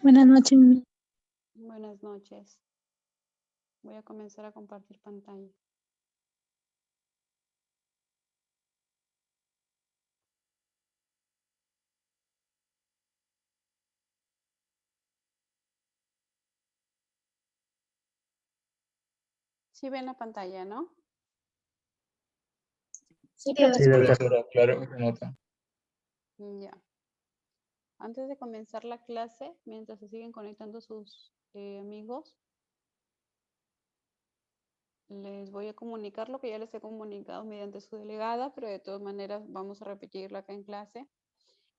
Buenas noches. Buenas noches. Voy a comenzar a compartir pantalla. Sí ven la pantalla, ¿no? Sí, Sí, profesor. profesora, claro, se nota. Ya. Antes de comenzar la clase, mientras se siguen conectando sus amigos, les voy a comunicar lo que ya les he comunicado mediante su delegada, pero de todas maneras vamos a repetirlo acá en clase.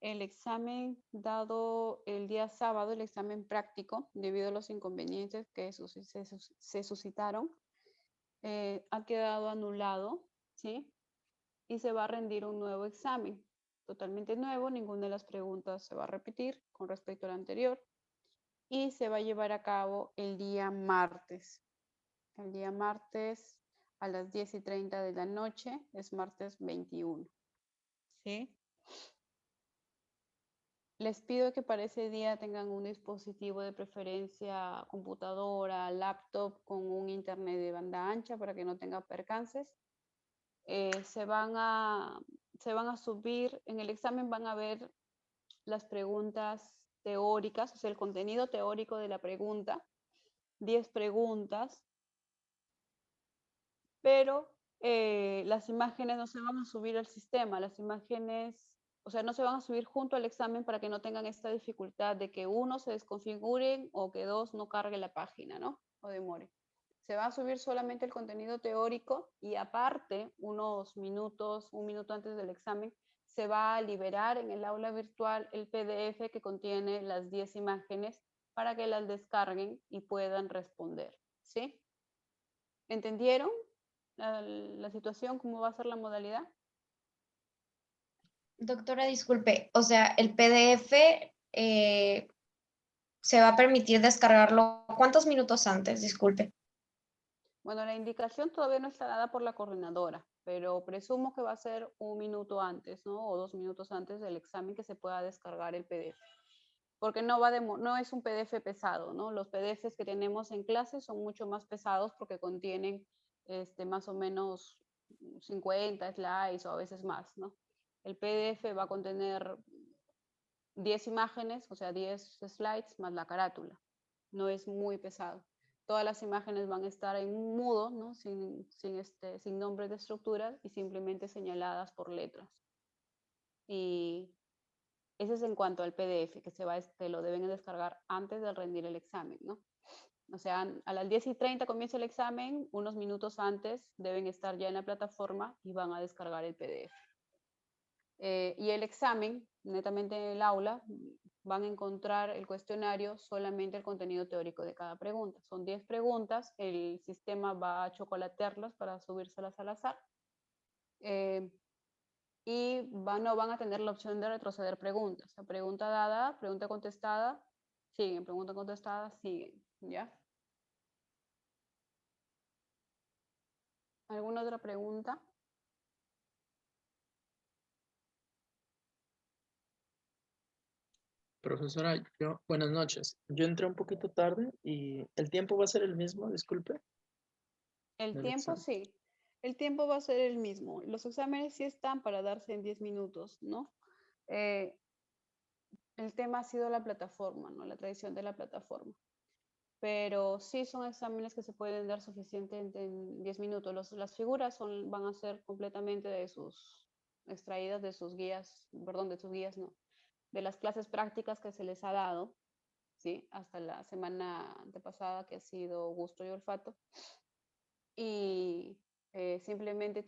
El examen dado el día sábado, el examen práctico, debido a los inconvenientes que se suscitaron, ha quedado anulado, ¿sí? Y se va a rendir un nuevo examen, totalmente nuevo, ninguna de las preguntas se va a repetir con respecto al anterior y se va a llevar a cabo el día martes. El día martes a las 10:30 de la noche, es martes 21, ¿sí? Les pido que para ese día tengan un dispositivo de preferencia, computadora, laptop con un internet de banda ancha para que no tenga percances. Se van a subir, en el examen van a ver las preguntas teóricas, o sea, el contenido teórico de la pregunta, 10 preguntas, pero las imágenes no se van a subir al sistema, las imágenes, o sea, no se van a subir junto al examen para que no tengan esta dificultad de que uno se desconfiguren o que dos no cargue la página, ¿no? O demore. Se va a subir solamente el contenido teórico y aparte, unos minutos, un minuto antes del examen, se va a liberar en el aula virtual el PDF que contiene las 10 imágenes para que las descarguen y puedan responder, ¿sí? ¿Entendieron la situación, cómo va a ser la modalidad? Doctora, disculpe, o sea, el PDF se va a permitir descargarlo. ¿Cuántos minutos antes? Disculpe. Bueno, la indicación todavía no está dada por la coordinadora, pero presumo que va a ser un minuto antes, ¿no? O 2 minutos antes del examen que se pueda descargar el PDF. Porque no es un PDF pesado, ¿no? Los PDFs que tenemos en clase son mucho más pesados porque contienen más o menos 50 slides o a veces más, ¿no? El PDF va a contener 10 imágenes, o sea, 10 slides más la carátula. No es muy pesado. Todas las imágenes van a estar en mudo, ¿no? Sin nombres de estructuras y simplemente señaladas por letras. Y ese es en cuanto al PDF, que lo deben descargar antes de rendir el examen, ¿no? O sea, a las 10:30 comienza el examen, unos minutos antes deben estar ya en la plataforma y van a descargar el PDF. Y el examen, netamente en el aula, van a encontrar el cuestionario solamente el contenido teórico de cada pregunta. Son 10 preguntas, el sistema va a chocolatearlas para subírselas al azar. Y no van a tener la opción de retroceder preguntas. La pregunta dada, pregunta contestada, siguen, pregunta contestada, siguen, ¿ya? ¿Alguna otra pregunta? Profesora, buenas noches. Yo entré un poquito tarde y el tiempo va a ser el mismo, disculpe. El del tiempo examen. sí, el tiempo va a ser el mismo. Los exámenes sí están para darse en 10 minutos, ¿no? El tema ha sido la plataforma, ¿no? La tradición de la plataforma. Pero sí son exámenes que se pueden dar suficientemente en 10 minutos. Las figuras van a ser completamente extraídas de sus guías, perdón, de sus guías no, de las clases prácticas que se les ha dado, ¿sí? Hasta la semana antepasada que ha sido gusto y olfato. Y simplemente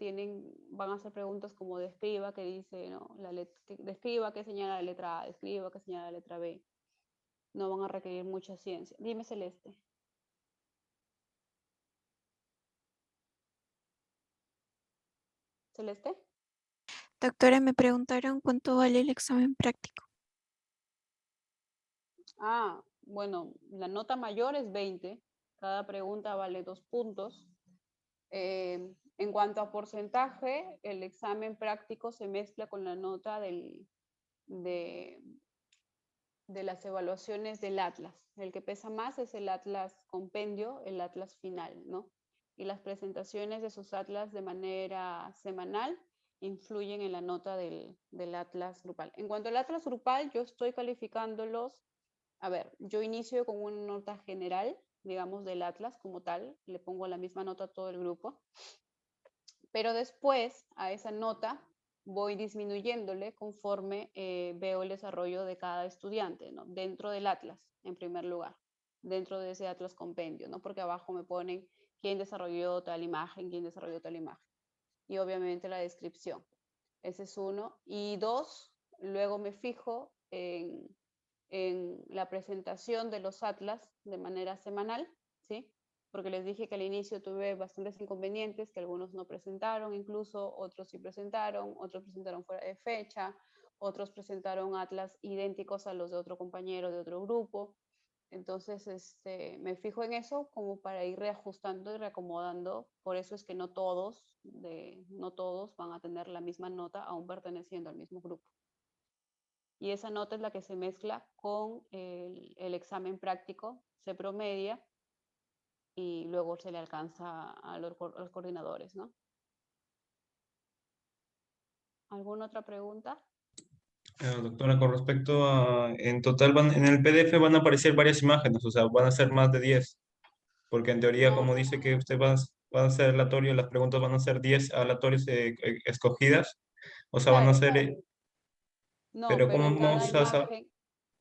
van a hacer preguntas como describa, que dice, ¿no? Describa qué señala la letra A, describa qué señala la letra B. No van a requerir mucha ciencia. Dime, Celeste. ¿Celeste? Doctora, me preguntaron cuánto vale el examen práctico. Bueno, la nota mayor es 20. Cada pregunta vale 2 puntos. En cuanto a porcentaje, el examen práctico se mezcla con la nota de de las evaluaciones del Atlas. El que pesa más es el Atlas compendio, el Atlas final, ¿no? Y las presentaciones de esos Atlas de manera semanal influyen en la nota del Atlas grupal. En cuanto al Atlas grupal, yo estoy calificándolos, a ver, yo inicio con una nota general, digamos, del Atlas como tal, le pongo la misma nota a todo el grupo, pero después a esa nota voy disminuyéndole conforme veo el desarrollo de cada estudiante, ¿no? Dentro del Atlas, en primer lugar, dentro de ese Atlas compendio, ¿no? Porque abajo me ponen quién desarrolló tal imagen, quién desarrolló tal imagen. Y obviamente la descripción. Ese es uno. Y dos, luego me fijo en la presentación de los Atlas de manera semanal, ¿sí? Porque les dije que al inicio tuve bastantes inconvenientes, que algunos no presentaron incluso, otros sí presentaron, otros presentaron fuera de fecha, otros presentaron Atlas idénticos a los de otro compañero de otro grupo. Entonces, me fijo en eso como para ir reajustando y reacomodando. Por eso es que no todos van a tener la misma nota aún perteneciendo al mismo grupo. Y esa nota es la que se mezcla con el examen práctico, se promedia y luego se le alcanza a los coordinadores, ¿no? ¿Alguna otra pregunta? Doctora, con respecto a, en total en el PDF van a aparecer varias imágenes, o sea, van a ser más de 10, porque en teoría, No, como dice que usted va a ser aleatorio, las preguntas van a ser 10 aleatorias escogidas, o sea, van a claro, ser, no, pero pero ¿cómo en cada vamos a saber? imagen,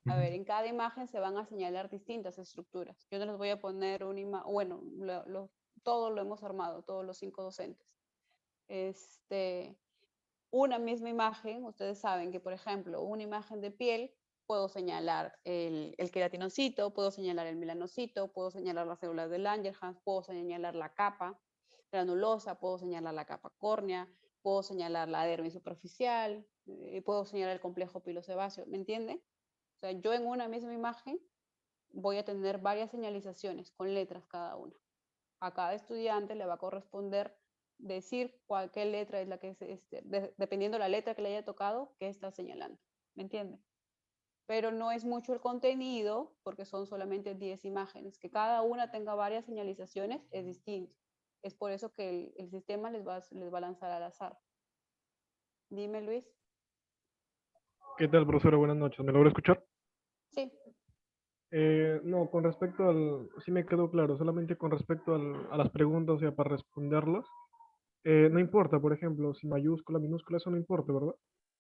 a ver, en cada imagen se van a señalar distintas estructuras. Yo no les voy a poner una imagen, bueno, todo lo hemos armado, todos los 5 docentes. Una misma imagen, ustedes saben que, por ejemplo, una imagen de piel, puedo señalar el queratinocito, puedo señalar el melanocito, puedo señalar las células de Langerhans, puedo señalar la capa granulosa, puedo señalar la capa córnea, puedo señalar la dermis superficial, puedo señalar el complejo pilosebáceo, ¿me entienden? O sea, yo en una misma imagen voy a tener varias señalizaciones con letras cada una. A cada estudiante le va a corresponder decir qué letra es la que dependiendo de la letra que le haya tocado, qué está señalando. ¿Me entiende? Pero no es mucho el contenido, porque son solamente 10 imágenes. Que cada una tenga varias señalizaciones es distinto. Es por eso que el sistema les va a lanzar al azar. Dime, Luis. ¿Qué tal, profesora? Buenas noches. ¿Me logra escuchar? Sí. No, con respecto sí me quedó claro, solamente con respecto a las preguntas, o sea, para responderlas, no importa, por ejemplo, si mayúscula, minúscula, eso no importa, ¿verdad?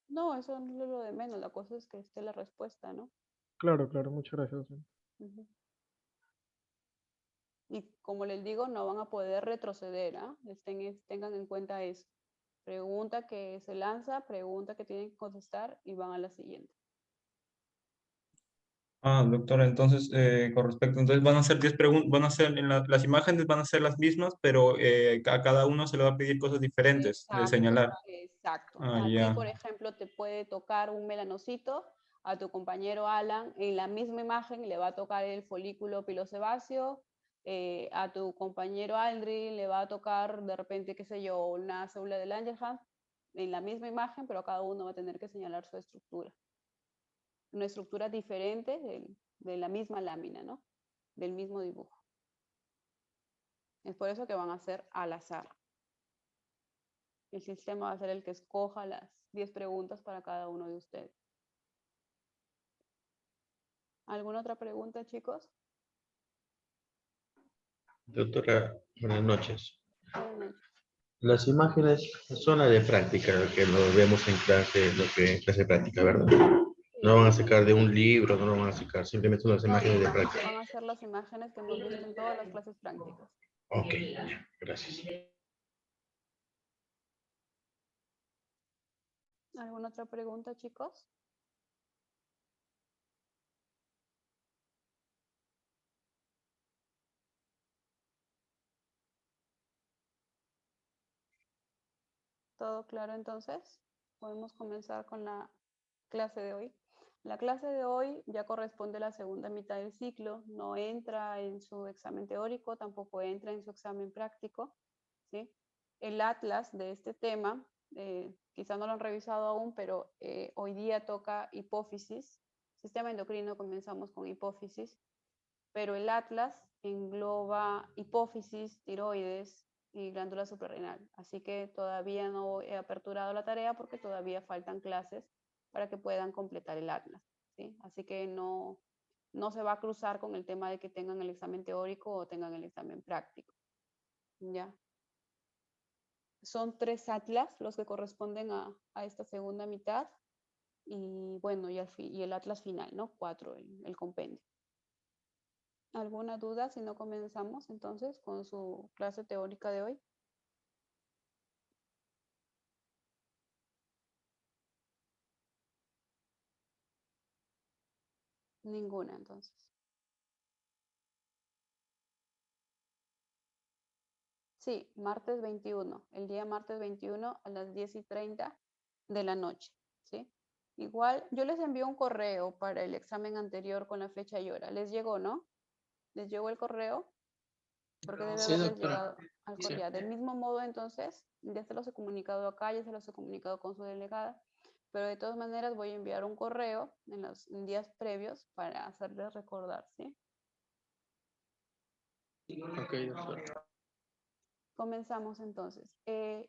No, eso no es lo de menos. La cosa es que esté la respuesta, ¿no? Claro, claro, muchas gracias. Uh-huh. Y como les digo, no van a poder retroceder, ¿ah? Tengan en cuenta eso. Pregunta que se lanza, pregunta que tienen que contestar y van a la siguiente. Ah, doctora, entonces, con respecto, entonces van a ser 10 preguntas, van a ser, las imágenes van a ser las mismas, pero a cada uno se le va a pedir cosas diferentes de Exacto, señalar. exacto. Ah, A ti, ya. por ejemplo, te puede tocar un melanocito, a tu compañero Alan en la misma imagen le va a tocar el folículo pilosebáceo, a tu compañero Aldrin le va a tocar de repente, qué sé yo, una célula de Langerhans en la misma imagen, pero cada uno va a tener que señalar su estructura. Una estructura diferente de la misma lámina, ¿no? Del mismo dibujo. Es por eso que van a ser al azar. El sistema va a ser el que escoja las 10 preguntas para cada uno de ustedes. ¿Alguna otra pregunta, chicos? Doctora, buenas noches. Buenas noches. Las imágenes son las de práctica, lo que lo vemos en clase, lo que en clase de práctica, ¿verdad? No van a sacar de un libro, no lo van a sacar, simplemente son las No, imágenes de van práctica. a ser las imágenes que hemos visto en todas las clases prácticas. Ok, ya, gracias. ¿Alguna otra pregunta, chicos? ¿Todo claro entonces? Podemos comenzar con la clase de hoy. La clase de hoy ya corresponde a la segunda mitad del ciclo, no entra en su examen teórico, tampoco entra en su examen práctico, ¿sí? El atlas de este tema, quizá no lo han revisado aún, pero hoy día toca hipófisis, Sistema endocrino comenzamos con hipófisis, pero el Atlas engloba hipófisis, tiroides y glándula suprarrenal. Así que todavía no he aperturado la tarea porque todavía faltan clases para que puedan completar el Atlas, ¿sí? Así que no se va a cruzar con el tema de que tengan el examen teórico o tengan el examen práctico. ¿Ya? Son 3 Atlas los que corresponden a esta segunda mitad. Y bueno, y el Atlas final, ¿no? 4, el compendio. ¿Alguna duda si no comenzamos entonces con su clase teórica de hoy? Ninguna, entonces. Sí, martes 21, el día martes 21 a las 10:30 de la noche, ¿sí? Igual, yo les envío un correo para el examen anterior con la fecha y hora. ¿Les llegó, no? ¿Les llegó el correo? Porque debe Sí, haberles doctora. llegado al Sí. correo. Del mismo modo, entonces, ya se los he comunicado acá, ya se los he comunicado con su delegada, pero de todas maneras voy a enviar un correo en los días previos para hacerles recordar, ¿sí? Ok, doctora. Comenzamos entonces.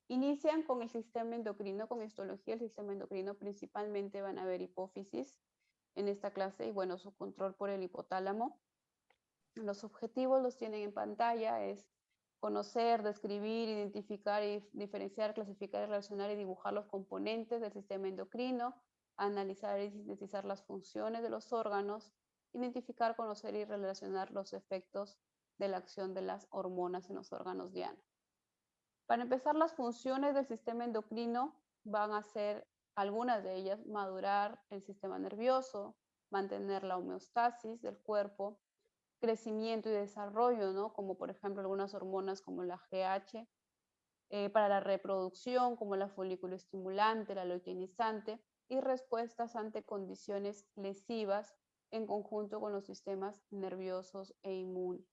Inician con el sistema endocrino, con histología del sistema endocrino. Principalmente van a ver hipófisis en esta clase y bueno, su control por el hipotálamo. Los objetivos los tienen en pantalla, es conocer, describir, identificar y diferenciar, clasificar, relacionar y dibujar los componentes del sistema endocrino, analizar y sintetizar las funciones de los órganos, identificar, conocer y relacionar los efectos de la acción de las hormonas en los órganos diana. Para empezar, las funciones del sistema endocrino van a ser algunas de ellas: madurar el sistema nervioso, mantener la homeostasis del cuerpo, crecimiento y desarrollo, ¿no? Como por ejemplo algunas hormonas como la GH, para la reproducción como la folículo estimulante, la luteinizante, y respuestas ante condiciones lesivas en conjunto con los sistemas nerviosos e inmunes.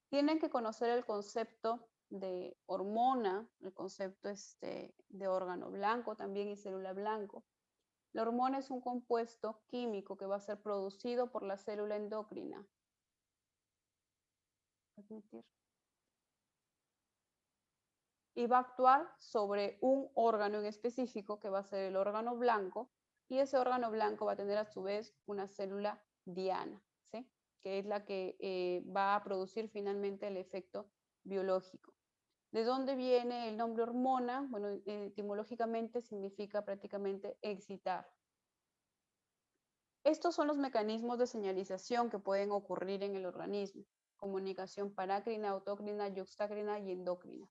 Tienen que conocer el concepto de hormona, el concepto de órgano blanco también y célula blanco. La hormona es un compuesto químico que va a ser producido por la célula endocrina. Y va a actuar sobre un órgano en específico que va a ser el órgano blanco, y ese órgano blanco va a tener a su vez una célula diana, ¿sí? Que es la que va a producir finalmente el efecto biológico. ¿De dónde viene el nombre hormona? Bueno, etimológicamente significa prácticamente excitar. Estos son los mecanismos de señalización que pueden ocurrir en el organismo: comunicación parácrina, autócrina, yuxtacrina y endócrina.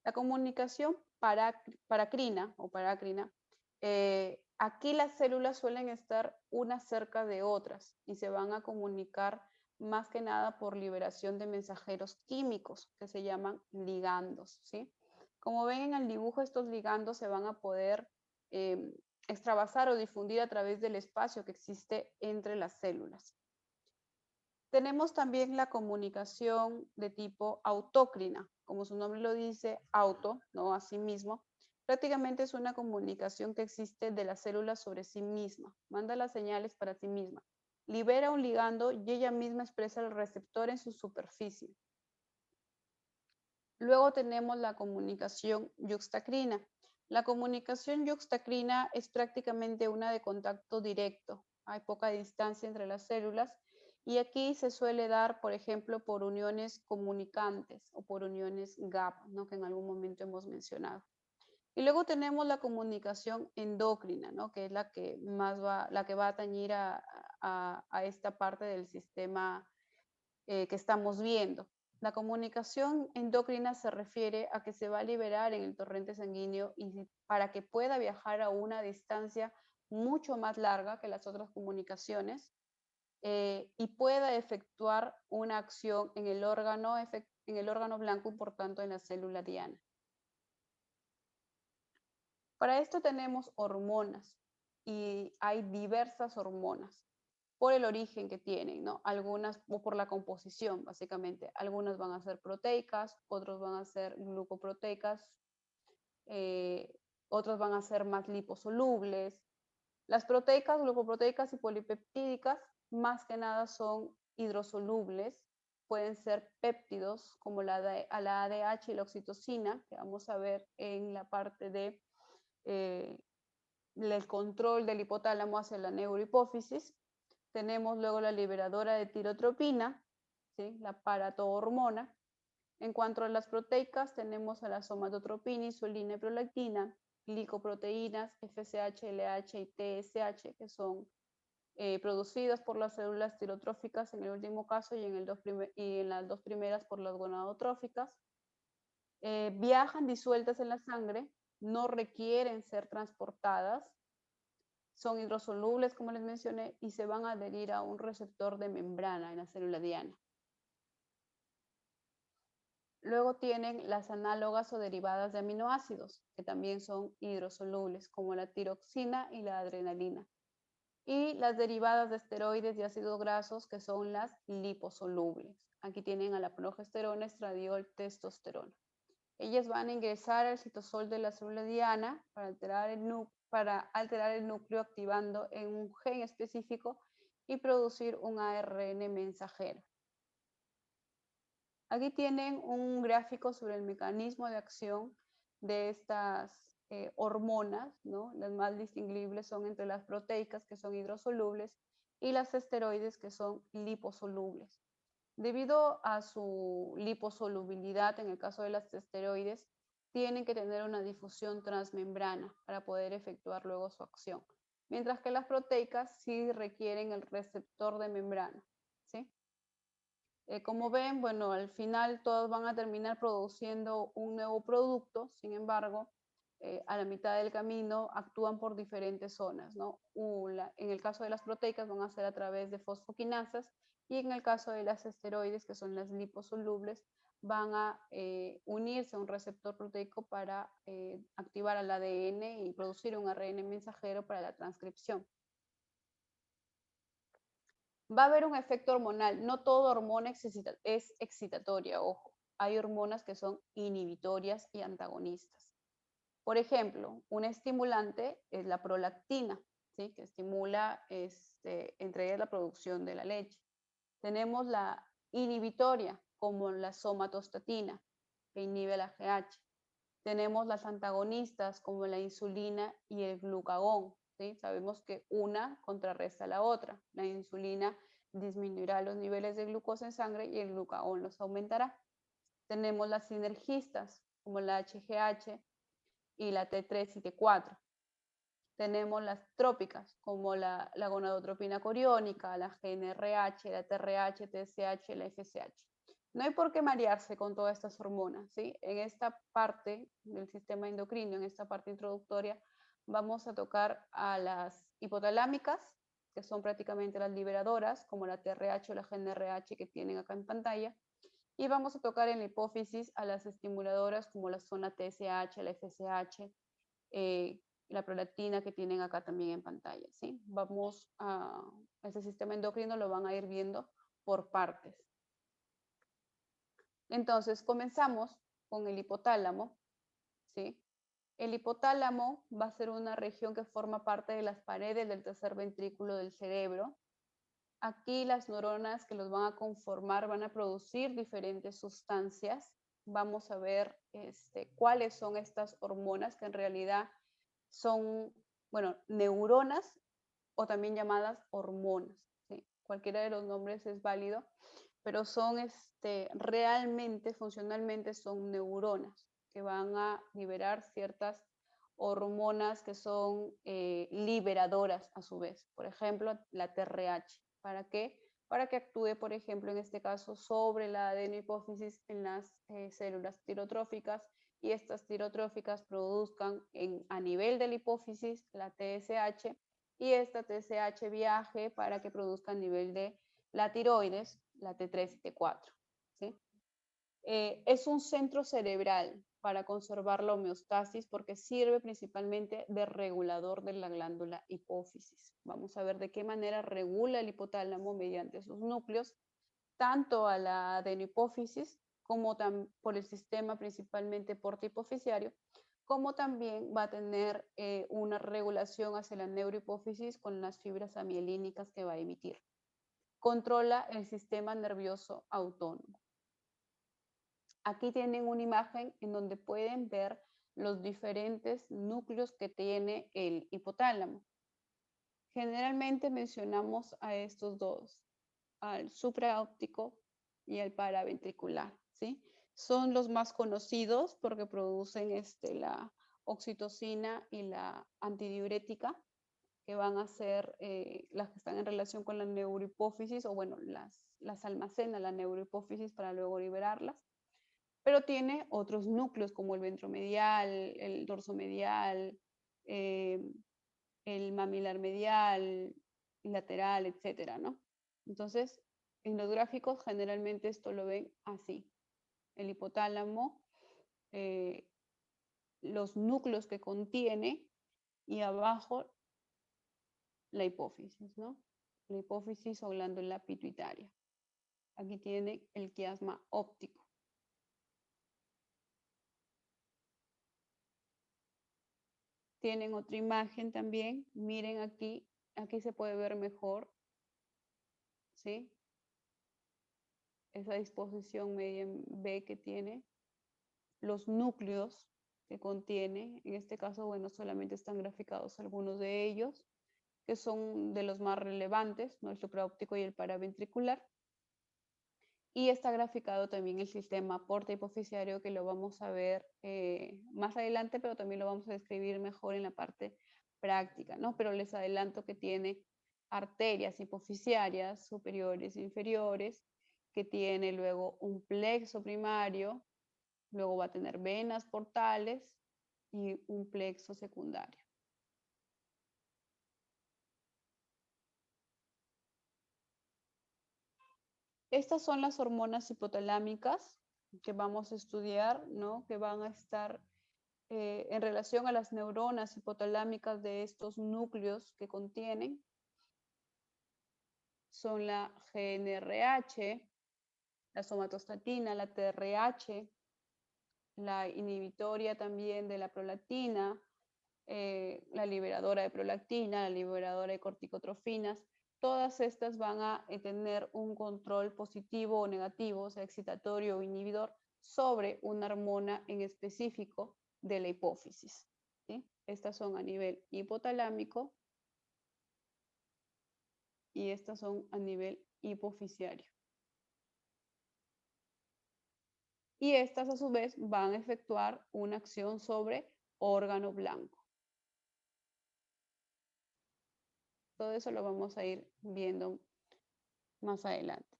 La comunicación parácrina o parácrina, aquí las células suelen estar unas cerca de otras y se van a comunicar más que nada por liberación de mensajeros químicos que se llaman ligandos, ¿sí? Como ven en el dibujo, estos ligandos se van a poder extravasar o difundir a través del espacio que existe entre las células. Tenemos también la comunicación de tipo autócrina, como su nombre lo dice, auto, ¿no? A sí mismo. Prácticamente es una comunicación que existe de la célula sobre sí misma, manda las señales para sí misma, libera un ligando y ella misma expresa el receptor en su superficie. Luego tenemos la comunicación yuxtacrina. La comunicación yuxtacrina es prácticamente una de contacto directo. Hay poca distancia entre las células y aquí se suele dar, por ejemplo, por uniones comunicantes o por uniones GAP, ¿no? Que en algún momento hemos mencionado. Y luego tenemos la comunicación endócrina, ¿no? Que es la que va a atañir a esta parte del sistema que estamos viendo. La comunicación endocrina se refiere a que se va a liberar en el torrente sanguíneo y para que pueda viajar a una distancia mucho más larga que las otras comunicaciones y pueda efectuar una acción en el órgano blanco y por tanto en la célula diana. Para esto tenemos hormonas y hay diversas hormonas por el origen que tienen, ¿no? Algunas, o por la composición, básicamente. Algunas van a ser proteicas, otros van a ser glucoproteicas, otros van a ser más liposolubles. Las proteicas, glucoproteicas y polipeptídicas, más que nada son hidrosolubles, pueden ser péptidos como la ADH y la oxitocina, que vamos a ver en la parte de el control del hipotálamo hacia la neurohipófisis. Tenemos luego la liberadora de tirotropina, ¿sí? La paratohormona. En cuanto a las proteicas, tenemos a la somatotropina, insulina y prolactina, glicoproteínas, FSH, LH y TSH, que son producidas por las células tirotróficas en el último caso y en las dos primeras por las gonadotróficas. Viajan disueltas en la sangre, no requieren ser transportadas, son hidrosolubles, como les mencioné, y se van a adherir a un receptor de membrana en la célula diana. Luego tienen las análogas o derivadas de aminoácidos, que también son hidrosolubles, como la tiroxina y la adrenalina. Y las derivadas de esteroides y ácidos grasos, que son las liposolubles. Aquí tienen a la progesterona, estradiol, testosterona. Ellas van a ingresar al citosol de la célula diana para alterar el núcleo activando en un gen específico y producir un ARN mensajero. Aquí tienen un gráfico sobre el mecanismo de acción de estas hormonas, ¿no? Las más distinguibles son entre las proteicas, que son hidrosolubles, y las esteroides, que son liposolubles. Debido a su liposolubilidad, en el caso de las esteroides, tienen que tener una difusión transmembrana para poder efectuar luego su acción, mientras que las proteicas sí requieren el receptor de membrana, ¿sí? Como ven, bueno, al final todos van a terminar produciendo un nuevo producto, sin embargo, a la mitad del camino actúan por diferentes zonas, ¿no? En el caso de las proteicas van a ser a través de fosfoquinasas y en el caso de las esteroides, que son las liposolubles, van a unirse a un receptor proteico para activar al ADN y producir un ARN mensajero para la transcripción. Va a haber un efecto hormonal. No toda hormona es excitatoria, ojo. Hay hormonas que son inhibitorias y antagonistas. Por ejemplo, un estimulante es la prolactina, ¿sí? Que estimula entre ellas la producción de la leche. Tenemos la inhibitoria, como la somatostatina, que inhibe la GH. Tenemos las antagonistas, como la insulina y el glucagón, ¿sí? Sabemos que una contrarresta a la otra. La insulina disminuirá los niveles de glucosa en sangre y el glucagón los aumentará. Tenemos las sinergistas, como la HGH y la T3 y T4. Tenemos las trópicas, como la gonadotropina coriónica, la GnRH, la TRH, TSH, la FSH. No hay por qué marearse con todas estas hormonas, ¿sí? En esta parte del sistema endocrino, en esta parte introductoria, vamos a tocar a las hipotalámicas, que son prácticamente las liberadoras, como la TRH o la GnRH que tienen acá en pantalla, y vamos a tocar en la hipófisis a las estimuladoras como la zona TSH, la FSH, la prolactina que tienen acá también en pantalla, ¿sí? Vamos a este sistema endocrino, lo van a ir viendo por partes. Entonces, comenzamos con el hipotálamo, ¿sí? El hipotálamo va a ser una región que forma parte de las paredes del tercer ventrículo del cerebro. Aquí las neuronas que los van a conformar van a producir diferentes sustancias. Vamos a ver cuáles son estas hormonas que en realidad son, bueno, neuronas o también llamadas hormonas, ¿sí? Cualquiera de los nombres es válido, pero son realmente, funcionalmente son neuronas que van a liberar ciertas hormonas que son liberadoras a su vez. Por ejemplo, la TRH. ¿Para qué? Para que actúe, por ejemplo, en este caso, sobre la adenohipófisis en las células tirotróficas y estas tirotróficas produzcan a nivel de la hipófisis la TSH y esta TSH viaje para que produzca a nivel de la tiroides, la T3 y T4. ¿Sí? Es un centro cerebral para conservar la homeostasis porque sirve principalmente de regulador de la glándula hipófisis. Vamos a ver de qué manera regula el hipotálamo mediante sus núcleos, tanto a la adenohipófisis como por el sistema principalmente portohipofisiario, como también va a tener una regulación hacia la neurohipófisis con las fibras amielínicas que va a emitir. Controla el sistema nervioso autónomo. Aquí tienen una imagen en donde pueden ver los diferentes núcleos que tiene el hipotálamo. Generalmente mencionamos a estos dos, al supraóptico y al paraventricular, ¿sí? Son los más conocidos porque producen la oxitocina y la antidiurética, que van a ser las que están en relación con la neurohipófisis, o bueno, las almacena la neurohipófisis para luego liberarlas. Pero tiene otros núcleos como el ventromedial, el dorsomedial, el mamilar medial, lateral, etcétera, ¿no? Entonces, en los gráficos generalmente esto lo ven así. El hipotálamo, los núcleos que contiene y abajo la hipófisis, ¿no? La hipófisis o glándula pituitaria. Aquí tiene el quiasma óptico. Tienen otra imagen también. Miren aquí, aquí se puede ver mejor, ¿sí? Esa disposición media en B que tiene. Los núcleos que contiene, en este caso, bueno, solamente están graficados algunos de ellos, que son de los más relevantes, ¿no? El supraóptico y el paraventricular. Y está graficado también el sistema porta hipoficiario, que lo vamos a ver más adelante, pero también lo vamos a describir mejor en la parte práctica, ¿no? Pero les adelanto que tiene arterias hipoficiarias superiores e inferiores, que tiene luego un plexo primario, luego va a tener venas portales y un plexo secundario. Estas son las hormonas hipotalámicas que vamos a estudiar, ¿no? Que van a estar en relación a las neuronas hipotalámicas de estos núcleos que contienen. Son la GNRH, la somatostatina, la TRH, la inhibitoria también de la prolactina, la liberadora de prolactina, la liberadora de corticotrofinas. Todas estas van a tener un control positivo o negativo, o sea, excitatorio o inhibidor, sobre una hormona en específico de la hipófisis, ¿sí? Estas son a nivel hipotalámico y estas son a nivel hipofisiario. Y estas a su vez van a efectuar una acción sobre órgano blanco. Todo eso lo vamos a ir viendo más adelante.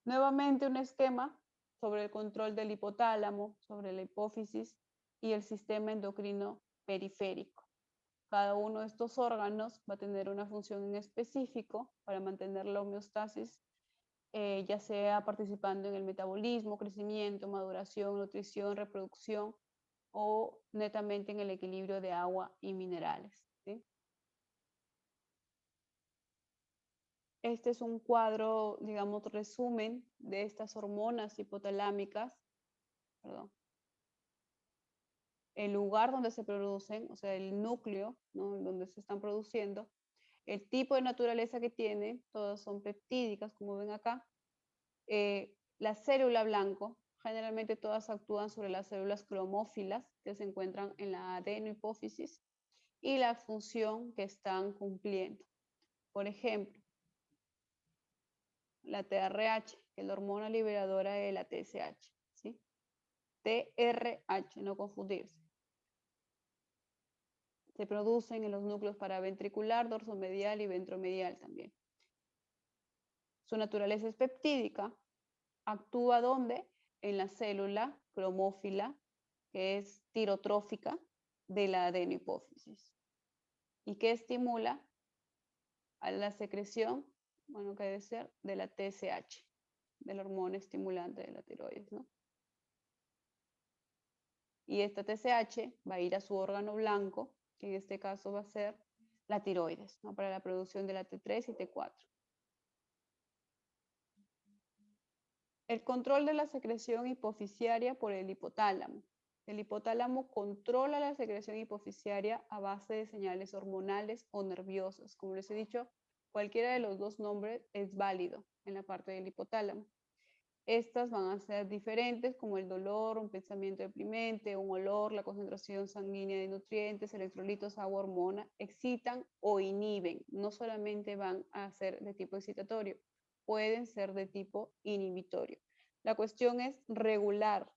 Nuevamente un esquema sobre el control del hipotálamo, sobre la hipófisis y el sistema endocrino periférico. Cada uno de estos órganos va a tener una función en específico para mantener la homeostasis, ya sea participando en el metabolismo, crecimiento, maduración, nutrición, reproducción o netamente en el equilibrio de agua y minerales, ¿sí? Este es un cuadro, digamos, resumen de estas hormonas hipotalámicas, perdón. El lugar donde se producen, o sea, el núcleo, ¿no? Donde se están produciendo, el tipo de naturaleza que tienen, todas son peptídicas, como ven acá. La célula blanco, generalmente todas actúan sobre las células cromófilas que se encuentran en la adenohipófisis y la función que están cumpliendo. Por ejemplo, la TRH, que es la hormona liberadora de la TSH, ¿sí? TRH, no confundirse. Se producen en los núcleos paraventricular, dorsomedial y ventromedial también. Su naturaleza es peptídica. Actúa ¿dónde? En la célula cromófila, que es tirotrófica de la adenohipófisis. ¿Y qué estimula? A la secreción, bueno, que debe ser de la TSH, de la hormona estimulante de la tiroides, ¿no? Y esta TSH va a ir a su órgano blanco, que en este caso va a ser la tiroides, ¿no? Para la producción de la T3 y T4. El control de la secreción hipofisiaria por el hipotálamo. El hipotálamo controla la secreción hipoficiaria a base de señales hormonales o nerviosas. Como les he dicho, cualquiera de los dos nombres es válido en la parte del hipotálamo. Estas van a ser diferentes, como el dolor, un pensamiento deprimente, un olor, la concentración sanguínea de nutrientes, electrolitos, agua, hormona, excitan o inhiben. No solamente van a ser de tipo excitatorio, pueden ser de tipo inhibitorio. La cuestión es regular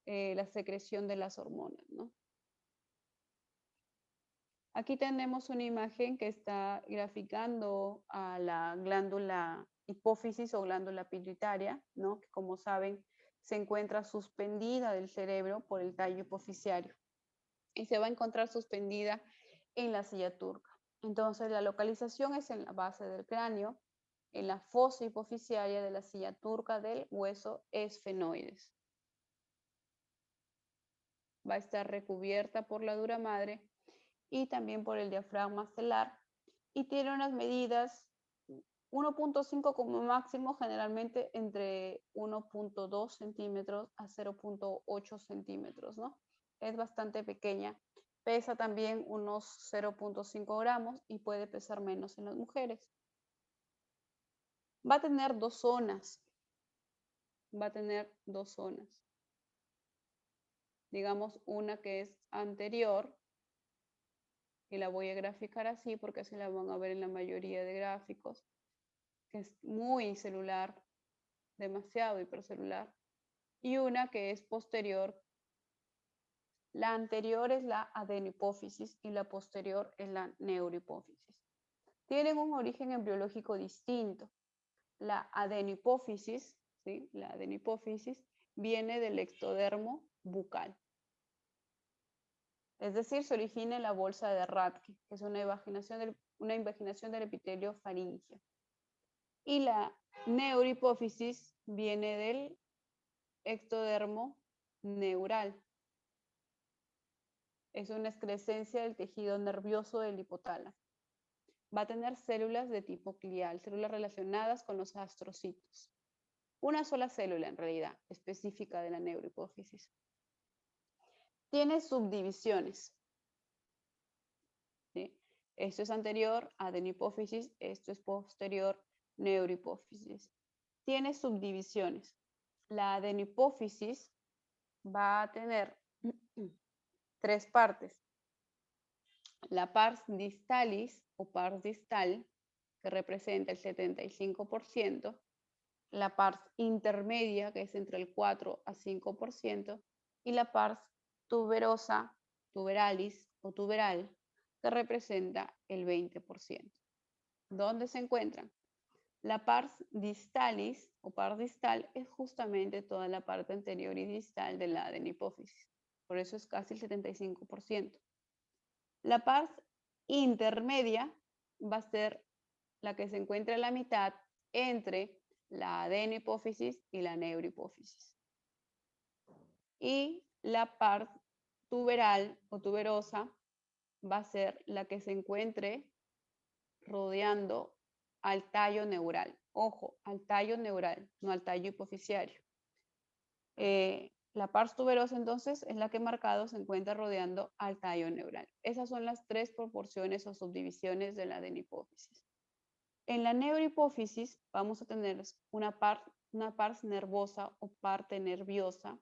la secreción de las hormonas, ¿no? Aquí tenemos una imagen que está graficando a la glándula hipófisis o glándula pituitaria, ¿no? Que como saben se encuentra suspendida del cerebro por el tallo hipoficiario y se va a encontrar suspendida en la silla turca. Entonces la localización es en la base del cráneo, en la fosa hipoficiaria de la silla turca del hueso esfenoides. Va a estar recubierta por la dura madre y también por el diafragma celular y tiene unas medidas 1.5 como máximo, generalmente entre 1.2 centímetros a 0.8 centímetros, ¿no? Es bastante pequeña. Pesa también unos 0.5 gramos y puede pesar menos en las mujeres. Va a tener dos zonas. Digamos, una que es anterior, y la voy a graficar así porque así la van a ver en la mayoría de gráficos, que es muy celular, demasiado hipercelular, y una que es posterior. La anterior es la adenohipófisis y la posterior es la neurohipófisis. Tienen un origen embriológico distinto. La adenohipófisis, ¿sí? La adenohipófisis viene del ectodermo bucal. Es decir, se origina en la bolsa de Rathke, que es una invaginación del epitelio faríngeo. Y la neurohipófisis viene del ectodermo neural. Es una excrescencia del tejido nervioso del hipotálamo. Va a tener células de tipo glial, células relacionadas con los astrocitos. Una sola célula, en realidad, específica de la neurohipófisis. Tiene subdivisiones. ¿Sí? Esto es anterior, adenohipófisis, esto es posterior, neurohipófisis. Tiene subdivisiones. La adenohipófisis va a tener tres partes. La pars distalis o pars distal, que representa el 75%, la pars intermedia, que es entre el 4 a 5%, y la pars tuberosa, tuberalis o tuberal, que representa el 20%. ¿Dónde se encuentran? La pars distalis o pars distal es justamente toda la parte anterior y distal de la adenohipófisis. Por eso es casi el 75%. La pars intermedia va a ser la que se encuentra en la mitad entre la adenohipófisis y la neurohipófisis. Y la pars tuberal o tuberosa va a ser la que se encuentre rodeando al tallo neural. Ojo, al tallo neural, no al tallo hipoficiario. La pars tuberosa entonces es la que marcado se encuentra rodeando al tallo neural. Esas son las tres proporciones o subdivisiones de la adenohipófisis. En la neurohipófisis vamos a tener una pars nervosa o parte nerviosa,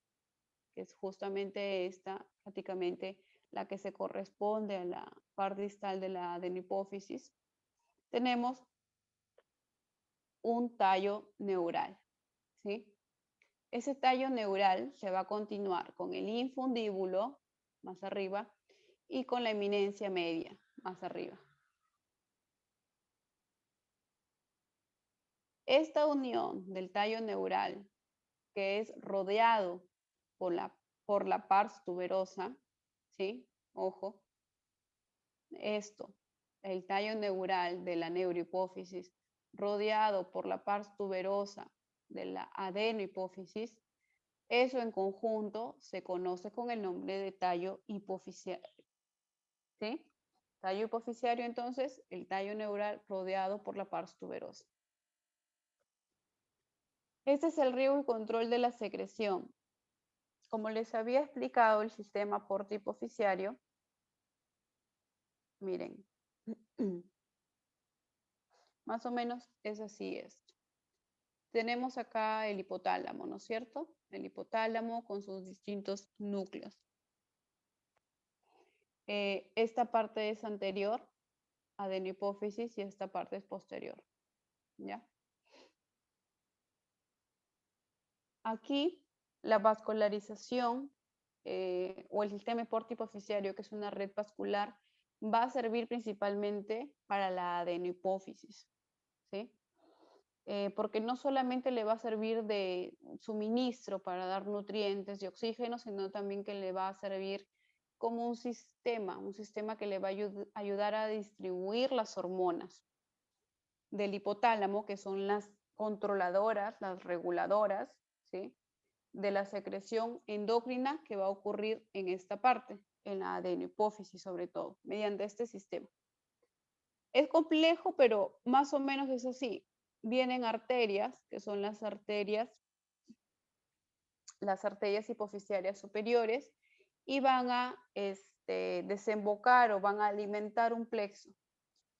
que es justamente esta, prácticamente la que se corresponde a la parte distal de la adenohipófisis. Tenemos un tallo neural, ¿sí? Ese tallo neural se va a continuar con el infundíbulo, más arriba, y con la eminencia media, más arriba. Esta unión del tallo neural, que es rodeado por la pars tuberosa, ¿sí? Ojo, esto, el tallo neural de la neurohipófisis, rodeado por la pars tuberosa de la adenohipófisis, eso en conjunto se conoce con el nombre de tallo hipoficiario. ¿Sí? Tallo hipoficiario, entonces, el tallo neural rodeado por la pars tuberosa. Este es el riego y control de la secreción. como les había explicado el sistema porta hipoficiario, miren, más o menos es así esto. Tenemos acá el hipotálamo, ¿no es cierto? El hipotálamo con sus distintos núcleos. Esta parte es anterior, adenohipófisis, y esta parte es posterior, ¿ya? Aquí la vascularización o el sistema porta hipoficiario, que es una red vascular, va a servir principalmente para la adenohipófisis, ¿sí? Porque no solamente le va a servir de suministro para dar nutrientes y oxígeno, sino también que le va a servir como un sistema que le va a ayudar a distribuir las hormonas del hipotálamo, que son las controladoras, las reguladoras, ¿sí?, de la secreción endocrina que va a ocurrir en esta parte, en la adenohipófisis sobre todo, mediante este sistema. Es complejo, pero más o menos es así. Vienen arterias, que son las arterias hipoficiarias superiores, y van a desembocar o van a alimentar un plexo,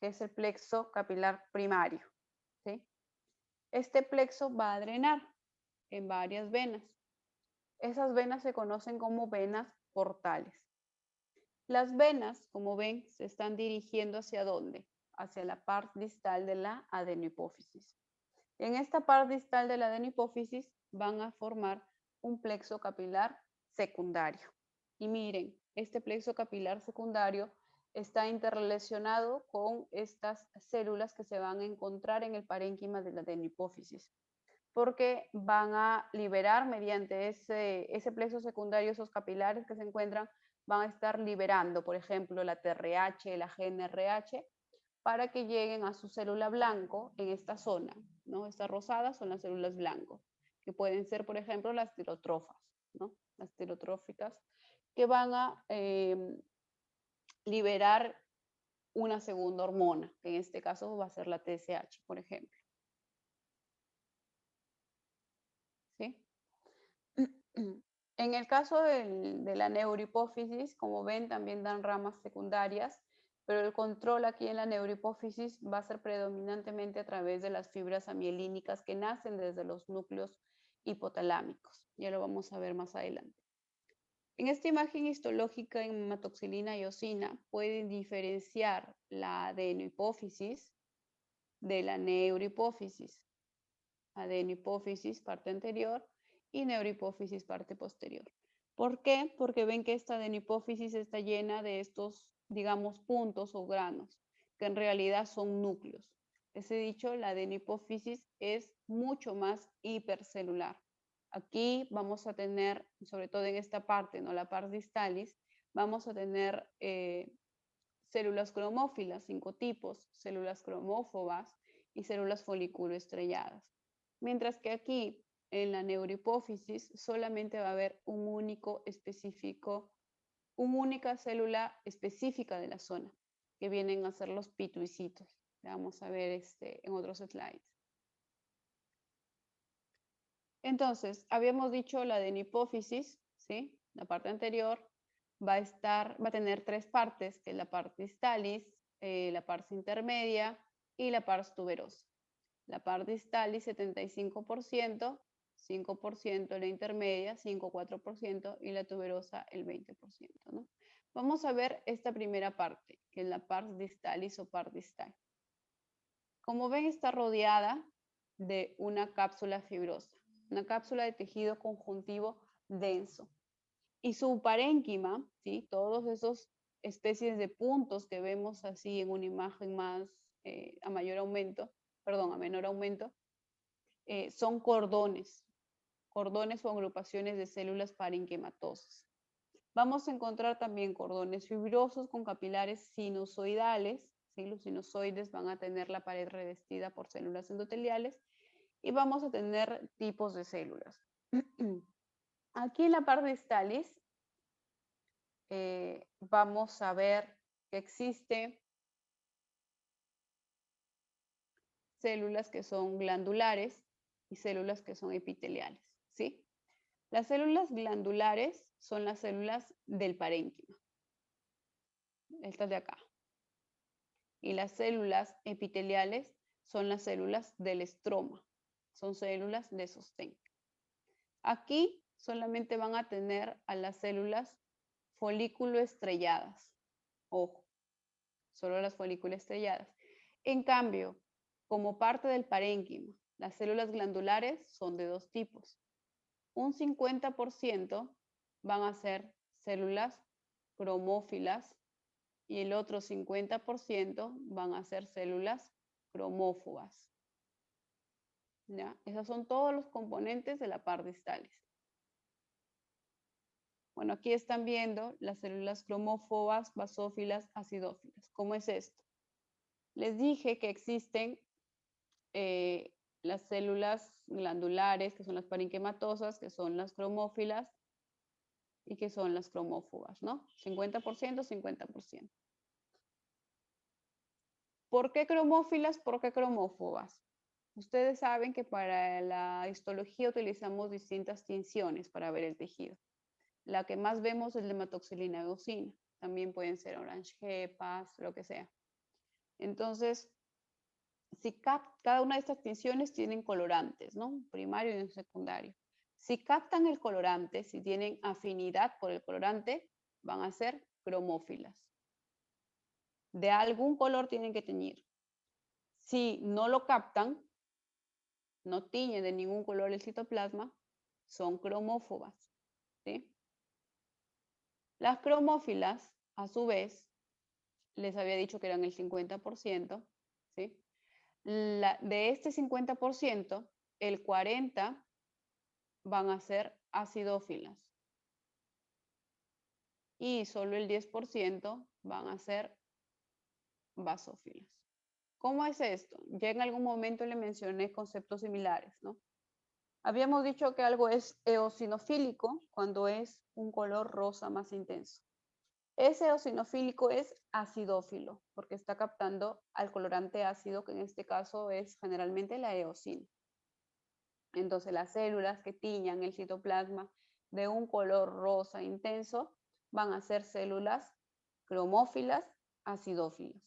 que es el plexo capilar primario, ¿sí? Este plexo va a drenar en varias venas. Esas venas se conocen como venas portales. Las venas, como ven, se están dirigiendo ¿hacia dónde? Hacia la parte distal de la adenohipófisis. En esta parte distal de la adenohipófisis van a formar un plexo capilar secundario. Y miren, este plexo capilar secundario está interrelacionado con estas células que se van a encontrar en el parénquima de la adenohipófisis, porque van a liberar mediante ese plexo secundario, esos capilares que se encuentran, van a estar liberando, por ejemplo, la TRH, la GNRH, para que lleguen a su célula blanco en esta zona, ¿no? Estas rosadas son las células blanco, que pueden ser, por ejemplo, las tirotrofas, ¿no? Las tirotróficas, que van a liberar una segunda hormona, que en este caso va a ser la TSH, por ejemplo. ¿Sí? En el caso de la neurohipófisis, como ven, también dan ramas secundarias, pero el control aquí en la neurohipófisis va a ser predominantemente a través de las fibras amielínicas que nacen desde los núcleos hipotalámicos. Ya lo vamos a ver más adelante. En esta imagen histológica en hematoxilina y eosina pueden diferenciar la adenohipófisis de la neurohipófisis. Adenohipófisis, parte anterior, y neurohipófisis, parte posterior. ¿Por qué? Porque ven que esta adenohipófisis está llena de estos, digamos, puntos o granos, que en realidad son núcleos. Les he dicho, la adenohipófisis es mucho más hipercelular. Aquí vamos a tener, sobre todo en esta parte, ¿no?, la pars distalis, vamos a tener células cromófilas, 5 tipos, células cromófobas y células foliculoestrelladas. Mientras que aquí, en la neurohipófisis, solamente va a haber una única célula específica de la zona, que vienen a ser los pituicitos. Vamos a ver en otros slides. Entonces, habíamos dicho la adenohipófisis, ¿sí? La parte anterior va a tener 3 partes, que es la pars distalis, la pars intermedia y la pars tuberosa. La pars distalis 75%, 5% la intermedia, 5,4% y la tuberosa el 20%, ¿no? Vamos a ver esta primera parte, que es la pars distalis o pars distal. Como ven, está rodeada de una cápsula fibrosa, una cápsula de tejido conjuntivo denso. Y su parénquima, ¿sí?, todos esos especies de puntos que vemos así en una imagen más a menor aumento, son cordones o agrupaciones de células parenquimatosas. Vamos a encontrar también cordones fibrosos con capilares sinusoidales, ¿sí? Los sinusoides van a tener la pared revestida por células endoteliales, y vamos a tener tipos de células. Aquí en la pars distalis vamos a ver que existe células que son glandulares y células que son epiteliales, ¿sí? Las células glandulares son las células del parénquima. Estas de acá. Y las células epiteliales son las células del estroma. Son células de sostén. Aquí solamente van a tener a las células folículo estrelladas. Ojo, solo las folículo estrelladas. En cambio, como parte del parénquima, las células glandulares son de dos tipos. Un 50% van a ser células cromófilas y el otro 50% van a ser células cromófobas. ¿Ya? Esos son todos los componentes de la par distales. Bueno, aquí están viendo las células cromófobas, basófilas, acidófilas. ¿Cómo es esto? Les dije que existen las células glandulares, que son las parenquimatosas, que son las cromófilas y que son las cromófobas, ¿no? 50%, 50%. ¿Por qué cromófilas? ¿Por qué cromófobas? Ustedes saben que para la histología utilizamos distintas tinciones para ver el tejido. La que más vemos es la hematoxilina eosina. También pueden ser orange hepas, lo que sea. Entonces, cada una de estas tinciones tienen colorantes, ¿no? Un primario y un secundario. Si captan el colorante, si tienen afinidad por el colorante, van a ser cromófilas. De algún color tienen que teñir. Si no lo captan, no tiñen de ningún color el citoplasma, son cromófobas, ¿sí? Las cromófilas, a su vez, les había dicho que eran el 50%, ¿sí? De este 50%, el 40% van a ser acidófilas y solo el 10% van a ser basófilas. ¿Cómo es esto? Ya en algún momento le mencioné conceptos similares, ¿no? Habíamos dicho que algo es eosinofílico cuando es un color rosa más intenso. Ese eosinofílico es acidófilo porque está captando al colorante ácido, que en este caso es generalmente la eosina. Entonces las células que tiñan el citoplasma de un color rosa intenso van a ser células cromófilas acidófilas.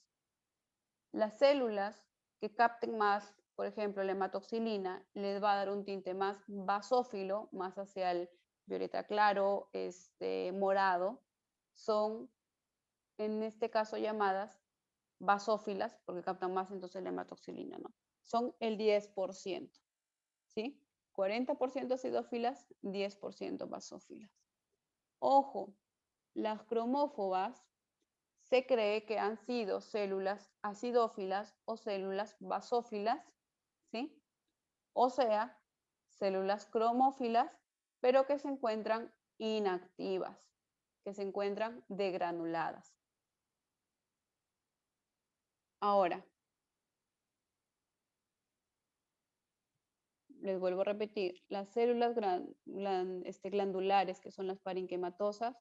Las células que capten más, por ejemplo, la hematoxilina, les va a dar un tinte más basófilo, más hacia el violeta claro, morado, son en este caso llamadas basófilas, porque captan más entonces la hematoxilina, ¿no? Son el 10%, ¿sí? 40% acidófilas, 10% basófilas. Ojo, las cromófobas se cree que han sido células acidófilas o células basófilas, ¿sí? O sea, células cromófilas, pero que se encuentran inactivas, que se encuentran degranuladas. Ahora, les vuelvo a repetir, las células glandulares, que son las parenquimatosas,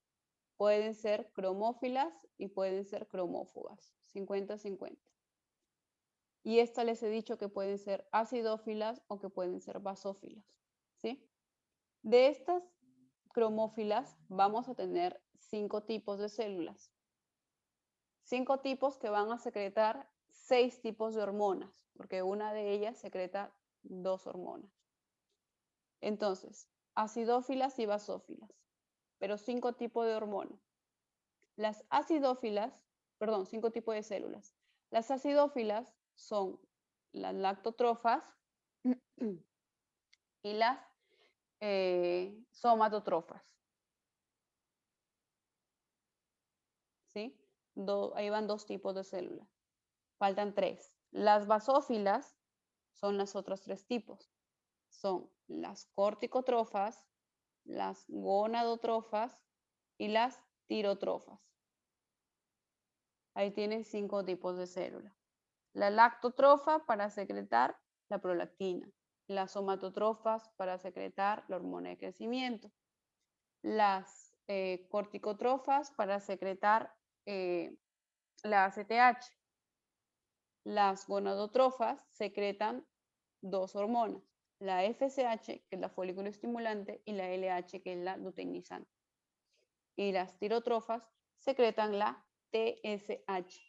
pueden ser cromófilas y pueden ser cromófobas, 50-50. Y esta les he dicho que pueden ser acidófilas o que pueden ser basófilas, ¿sí? De estas cromófilas vamos a tener 5 tipos de células. 5 tipos que van a secretar 6 tipos de hormonas, porque una de ellas secreta 2 hormonas. Entonces, acidófilas y basófilas, pero 5 tipos de hormonas. Las acidófilas, perdón, 5 tipos de células. Las acidófilas son las lactotrofas y las somatotrofas. ¿Sí? Ahí van 2 tipos de células. Faltan 3. Las basófilas son los otros 3 tipos. Son las corticotrofas, las gonadotrofas y las tirotrofas. Ahí tienen 5 tipos de células. La lactotrofa para secretar la prolactina. Las somatotrofas para secretar la hormona de crecimiento. Las corticotrofas para secretar la ACTH. Las gonadotrofas secretan 2 hormonas, la FSH, que es la folículo estimulante, y la LH, que es la luteinizante. Y las tirotrofas secretan la TSH,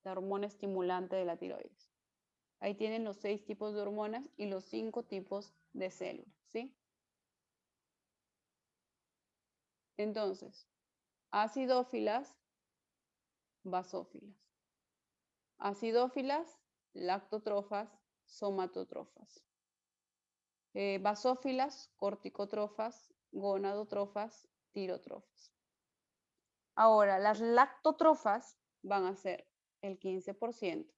la hormona estimulante de la tiroides. Ahí tienen los 6 tipos de hormonas y los 5 tipos de células, ¿sí? Entonces, acidófilas, basófilas. Acidófilas, lactotrofas, somatotrofas. Basófilas, corticotrofas, gonadotrofas, tirotrofas. Ahora, las lactotrofas van a ser el 15%,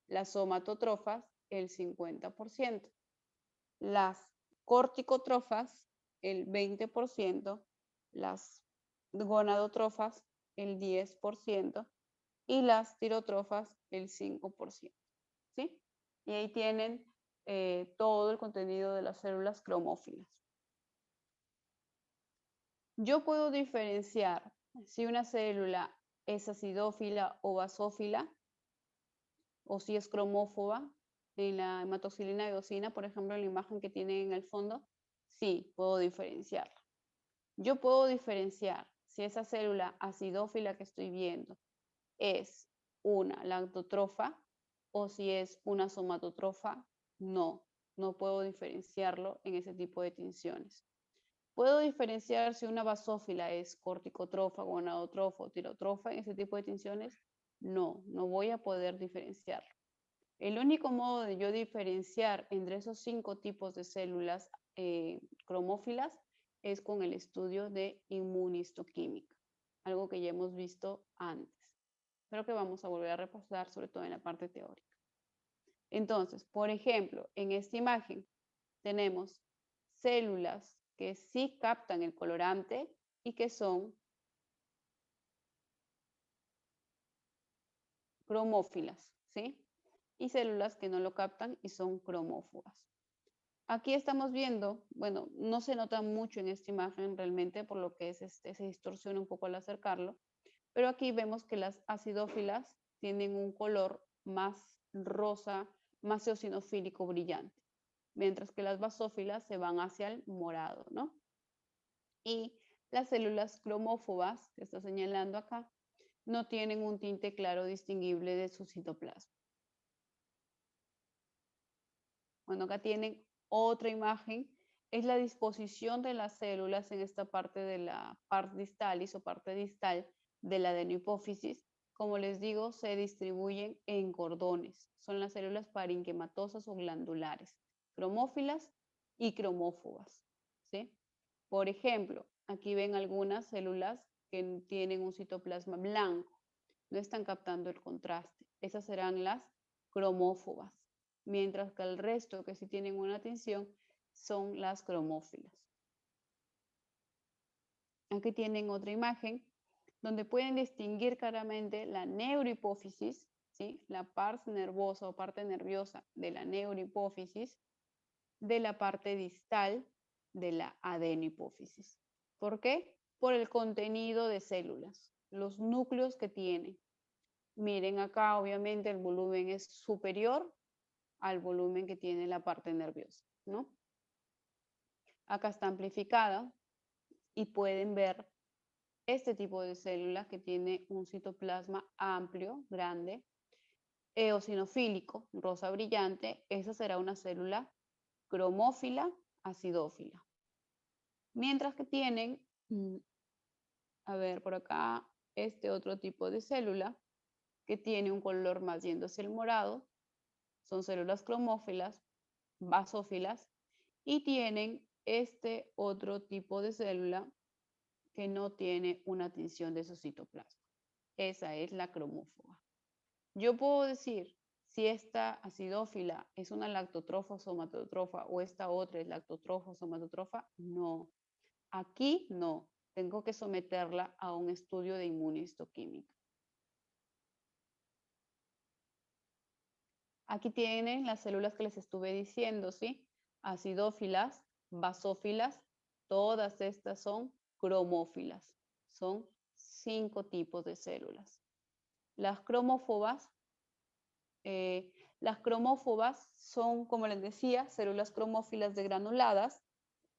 las somatotrofas el 50%, las corticotrofas el 20%, las gonadotrofas el 10% y las tirotrofas el 5%, ¿sí? Y ahí tienen todo el contenido de las células cromófilas. Yo puedo diferenciar si una célula es acidófila o basófila, o si es cromófoba. En la hematoxilina eosina, por ejemplo, en la imagen que tienen en el fondo, sí, puedo diferenciarla. Yo puedo diferenciar si esa célula acidófila que estoy viendo es una lactotrofa o si es una somatotrofa. No puedo diferenciarlo en ese tipo de tinciones. ¿Puedo diferenciar si una basófila es corticotrofa, gonadotrofa o tirotrofa en ese tipo de tinciones? No voy a poder diferenciarlo. El único modo de yo diferenciar entre esos 5 tipos de células cromófilas es con el estudio de inmunistoquímica, algo que ya hemos visto antes, pero que vamos a volver a repasar, sobre todo en la parte teórica. Entonces, por ejemplo, en esta imagen tenemos células que sí captan el colorante y que son cromófilas, ¿sí? Y células que no lo captan y son cromófogas. Aquí estamos viendo, bueno, no se nota mucho en esta imagen realmente, por lo que se distorsiona un poco al acercarlo, pero aquí vemos que las acidófilas tienen un color más rosa, más eosinofílico brillante, mientras que las basófilas se van hacia el morado, ¿no? Y las células cromófobas, que está señalando acá, no tienen un tinte claro distinguible de su citoplasma. Bueno, acá tienen otra imagen, es la disposición de las células en esta parte de la pars distalis o parte distal de la adenohipófisis. Como les digo, se distribuyen en cordones. Son las células parenquimatosas o glandulares, cromófilas y cromófobas, ¿sí? Por ejemplo, aquí ven algunas células que tienen un citoplasma blanco, no están captando el contraste. Esas serán las cromófobas, mientras que el resto que sí tienen una tinción son las cromófilas. Aquí tienen otra imagen donde pueden distinguir claramente la neurohipófisis, ¿sí? La pars nervosa o parte nerviosa de la neurohipófisis, de la parte distal de la adenohipófisis. ¿Por qué? Por el contenido de células, los núcleos que tiene. Miren acá, obviamente el volumen es superior al volumen que tiene la parte nerviosa, ¿no? Acá está amplificada y pueden ver este tipo de célula que tiene un citoplasma amplio, grande, eosinofílico, rosa brillante. Esa será una célula cromófila, acidófila. Mientras que tienen, a ver por acá, este otro tipo de célula que tiene un color más yendo hacia el morado. Son células cromófilas, basófilas, y tienen este otro tipo de célula que no tiene una tinción de su citoplasma. Esa es la cromófoba. Yo puedo decir si esta acidófila es una lactotrofa o somatotrofa o esta otra es lactotrofa o somatotrofa. No. Aquí no. Tengo que someterla a un estudio de inmunistoquímica. Aquí tienen las células que les estuve diciendo, ¿sí? Acidófilas, basófilas, todas estas son cromófilas. Son 5 tipos de células. Las cromófobas Las cromófobas son, como les decía, células cromófilas degranuladas,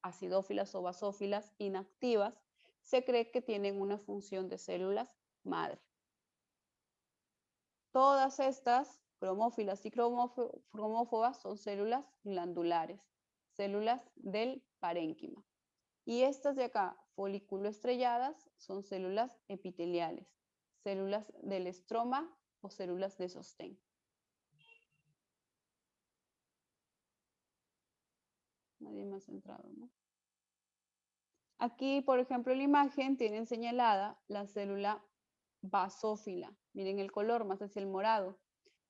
acidófilas o basófilas inactivas. Se cree que tienen una función de células madre. Todas estas cromófilas y cromófobas son células glandulares, células del parénquima. Y estas de acá, folículo estrelladas, son células epiteliales, células del estroma o células de sostén. Nadie más ha entrado, ¿no? Aquí, por ejemplo, en la imagen tienen señalada la célula basófila. Miren el color, más hacia el morado.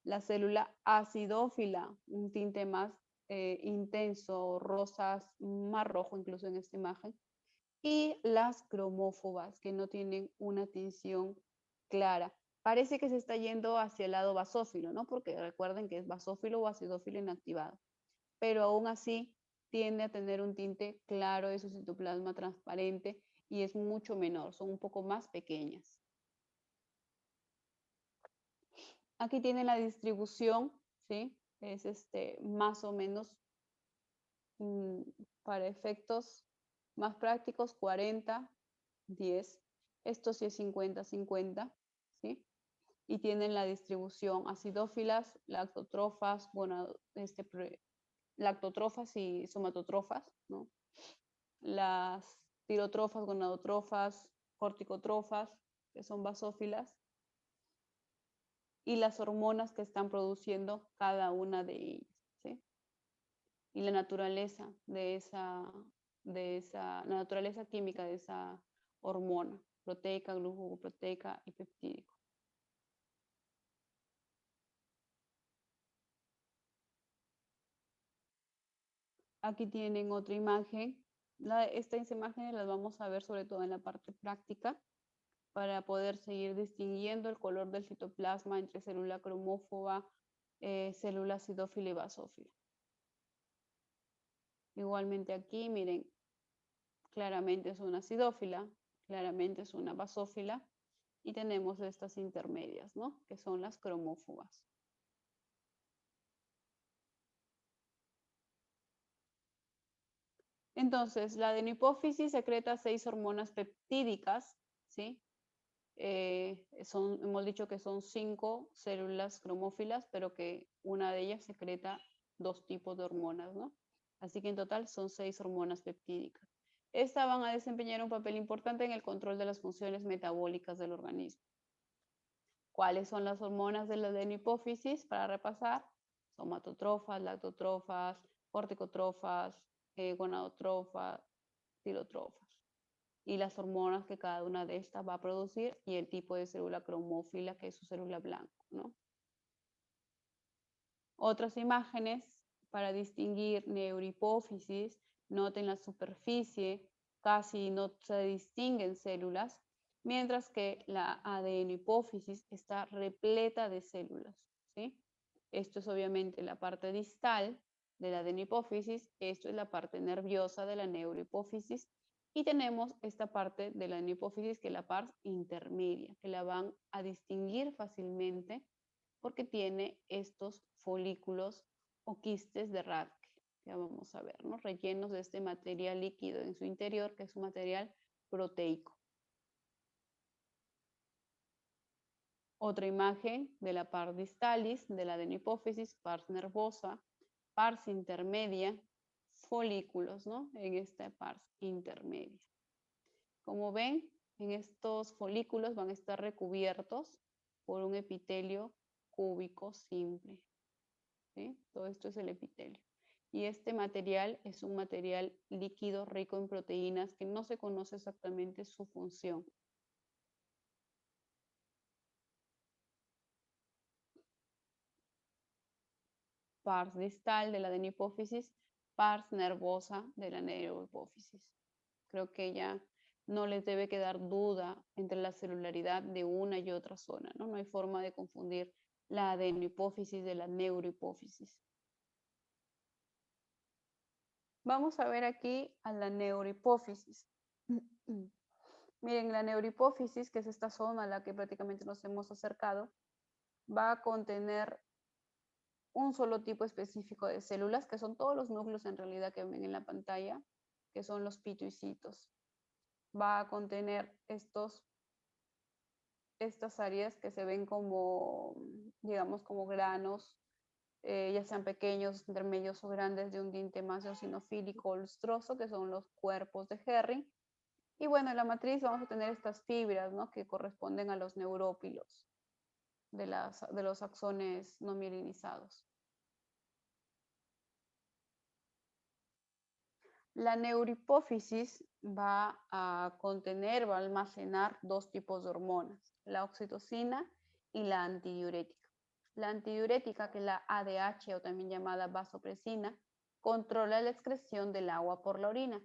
La célula acidófila, un tinte más intenso, rosas, más rojo incluso en esta imagen. Y las cromófobas, que no tienen una tinción clara. Parece que se está yendo hacia el lado basófilo, ¿no? Porque recuerden que es basófilo o acidófilo inactivado. Pero aún así tiende a tener un tinte claro de su citoplasma transparente y es mucho menor, son un poco más pequeñas. Aquí tienen la distribución, ¿sí? Es más o menos para efectos más prácticos 40, 10. Esto sí es 50, 50, ¿sí? Y tienen la distribución acidófilas, lactotrofas, lactotrofas y somatotrofas, ¿no? Las tirotrofas, gonadotrofas, corticotrofas, que son basófilas, y las hormonas que están produciendo cada una de ellas, ¿sí? Y la naturaleza la naturaleza química de esa hormona, proteica, glucoproteica y peptídico. Aquí tienen otra imagen. Estas imágenes las vamos a ver sobre todo en la parte práctica para poder seguir distinguiendo el color del citoplasma entre célula cromófoba, célula acidófila y basófila. Igualmente aquí, miren, claramente es una acidófila, claramente es una basófila y tenemos estas intermedias, ¿no? Que son las cromófobas. Entonces, la adenopófisis secreta 6 hormonas peptídicas, ¿sí? Hemos dicho que son 5 células cromófilas, pero que una de ellas secreta 2 tipos de hormonas, ¿no? Así que en total son 6 hormonas peptídicas. Estas van a desempeñar un papel importante en el control de las funciones metabólicas del organismo. ¿Cuáles son las hormonas de la adenopófisis? Para repasar, somatotrofas, lactotrofas, corticotrofas, gonadotrofas, tirotrofas. Y las hormonas que cada una de estas va a producir y el tipo de célula cromófila que es su célula blanca, ¿no? Otras imágenes para distinguir neurohipófisis, noten la superficie, casi no se distinguen células, mientras que la adenohipófisis está repleta de células, ¿sí? Esto es obviamente la parte distal de la adenohipófisis, esto es la parte nerviosa de la neurohipófisis, y tenemos esta parte de la adenohipófisis que es la parte intermedia, que la van a distinguir fácilmente porque tiene estos folículos o quistes de Rathke, que vamos a ver, ¿no? Rellenos de este material líquido en su interior, que es un material proteico. Otra imagen de la pars distalis, de la adenopófisis, pars nervosa, pars intermedia, folículos, ¿no? En esta pars intermedia. Como ven, en estos folículos van a estar recubiertos por un epitelio cúbico simple, ¿sí? Todo esto es el epitelio. Y este material es un material líquido rico en proteínas que no se conoce exactamente su función. Pars distal de la adenopófisis, pars nervosa de la neurohipófisis. Creo que ya no les debe quedar duda entre la celularidad de una y otra zona, ¿no? No hay forma de confundir la adenopófisis de la neurohipófisis. Vamos a ver aquí a la neurohipófisis. Miren, la neurohipófisis, que es esta zona a la que prácticamente nos hemos acercado, va a contener un solo tipo específico de células, que son todos los núcleos en realidad que ven en la pantalla, que son los pituicitos. Va a contener estas áreas que se ven como, digamos, como granos, ya sean pequeños, intermedios o grandes, de un diente más eosinofílico o lustroso, que son los cuerpos de Henry. Y bueno, en la matriz vamos a tener estas fibras, ¿no?, que corresponden a los neurópilos de los axones no mielinizados. La neurohipófisis va a contener, va a almacenar dos tipos de hormonas, la oxitocina y la antidiurética. La antidiurética, que es la ADH o también llamada vasopresina, controla la excreción del agua por la orina,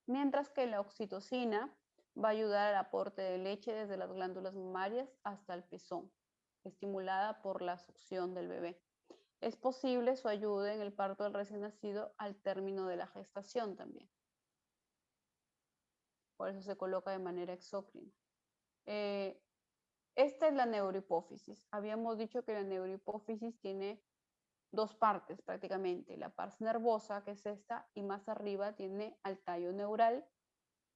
mientras que la oxitocina va a ayudar al aporte de leche desde las glándulas mamarias hasta el pezón, estimulada por la succión del bebé. Es posible su ayuda en el parto del recién nacido al término de la gestación también. Por eso se coloca de manera exócrina. Esta es la neurohipófisis. Habíamos dicho que la neurohipófisis tiene dos partes prácticamente. La pars nervosa, que es esta, y más arriba tiene al tallo neural,